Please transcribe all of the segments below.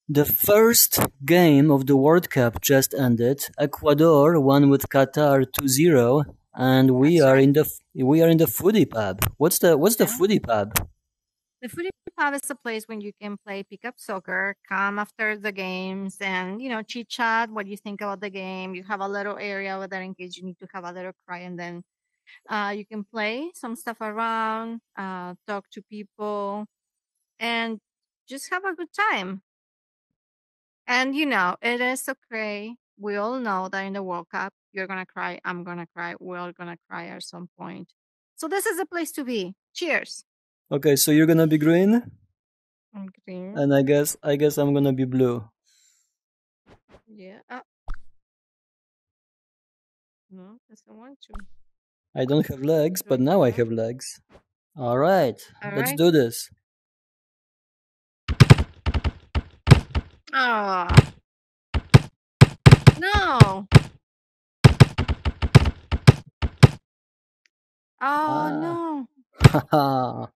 The first game of the World Cup just ended. Ecuador won with Qatar 2-0, and we That's are right. in the Footy Pub. What's the Yeah. Footy Pub? The Footy Pub is a place when you can play pickup soccer, come after the games, and chit chat what you think about the game. You have a little area over there in case you need to have a little cry, and then you can play some stuff around, talk to people, and just have a good time. And it is okay. We all know that in the World Cup, you're gonna cry, I'm gonna cry, we're all gonna cry at some point. So this is a place to be. Cheers. Okay, so you're gonna be green, I'm green. and I guess I'm gonna be blue. Yeah. No, doesn't want to. I don't have legs, but now I have legs. All right, All let's right. do this. Oh. No. Oh no. Haha.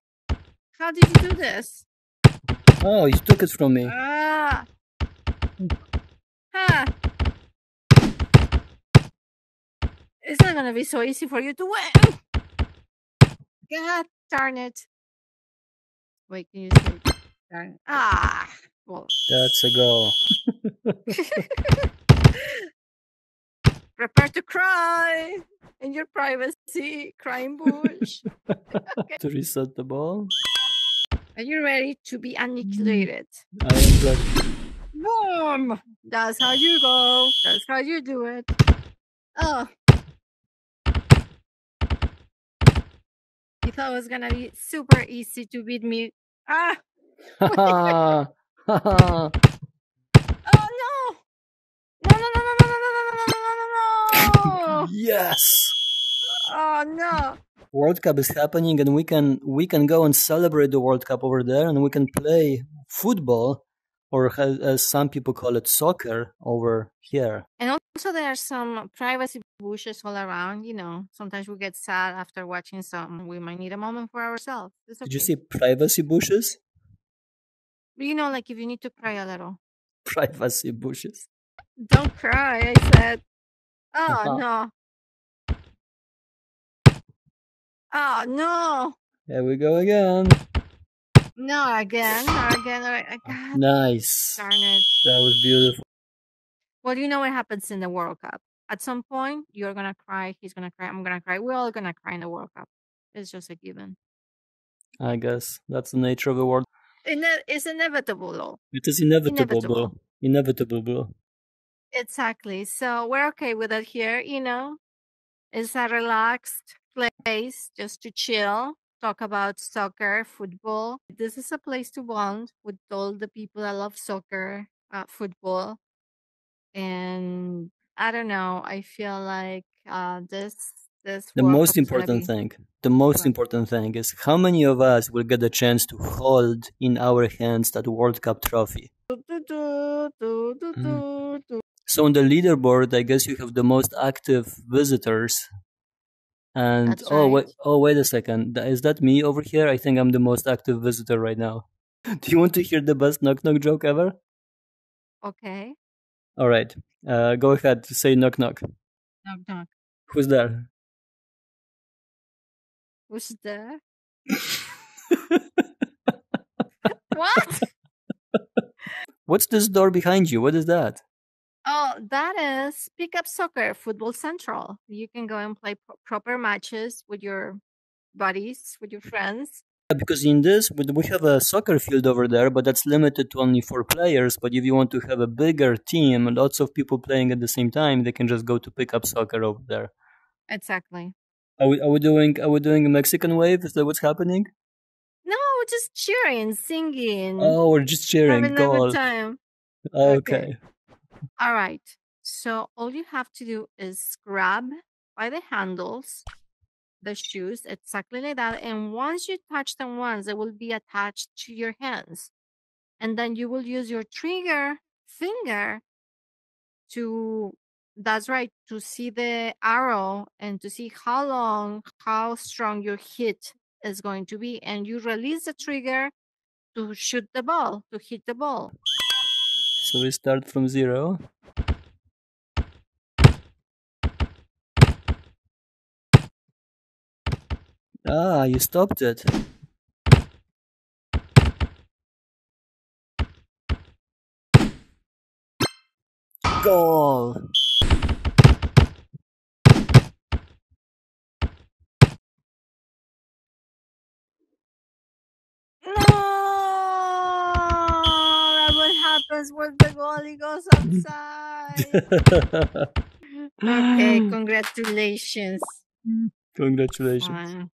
How did you do this? Oh, you took it from me. Ah. Ha. It's not gonna be so easy for you to win. God darn it. Wait, can you say darn? Ah. Well. That's a goal. Prepare to cry in your privacy, crying bush. Okay. To reset the ball. Are you ready to be annihilated? I am ready. Boom! That's how you go. That's how you do it. Oh. You thought it was gonna be super easy to beat me. Ah! Haha. Haha. Oh no! No, no, no, no, no, no, no, no, no, no, no, no, no! Yes. Oh no! World Cup is happening, and we can go and celebrate the World Cup over there, and we can play football, or as some people call it, soccer, over here. And also there are some privacy bushes all around. Sometimes we get sad after watching some. We might need a moment for ourselves. It's Did you okay. see privacy bushes? But like if you need to cry a little. Privacy bushes. Don't cry, I said. Oh no. Oh no. Here we go again. No, again. No, again. God Nice. darn it. That was beautiful. Well, you know what happens in the World Cup. At some point, you're gonna cry, he's gonna cry, I'm gonna cry. We're all gonna cry in the World Cup. It's just a given. I guess that's the nature of the world. It's inevitable, though. It is inevitable, bro. Inevitable, bro. Exactly. So we're okay with it here, It's a relaxed place just to chill, talk about soccer, football. This is a place to bond with all the people that love soccer, football. And I don't know, I feel like this The World most Cup is gonna important be thing, the most what? important thing is how many of us will get the chance to hold in our hands that World Cup trophy. So on the leaderboard, I guess you have the most active visitors. And That's right. wait a second. Is that me over here? I think I'm the most active visitor right now. Do you want to hear the best knock knock joke ever? Okay. All right. Go ahead. Say knock knock. Knock knock. Who's there? Who's there? What? What's this door behind you? What is that? Oh, that is Pick Up Soccer, Football Central. You can go and play proper matches with your buddies, with your friends. Because in this, we have a soccer field over there, but that's limited to only 4 players. But if you want to have a bigger team, lots of people playing at the same time, they can just go to Pick Up Soccer over there. Exactly. Are we doing a Mexican wave? Is that what's happening? No, we're just cheering, singing. Oh, we're just cheering. Having a good time. Okay. All right. So all you have to do is grab by the handles the shoes exactly like that. And once you touch them once, they will be attached to your hands. And then you will use your trigger finger to, that's right, to see the arrow and to see how long, how strong your hit is going to be. And you release the trigger to shoot the ball, to hit the ball. So we start from 0. Ah, you stopped it. Goal! No! That's what happens when the goalie goes outside. Okay, congratulations. Congratulations. Fine.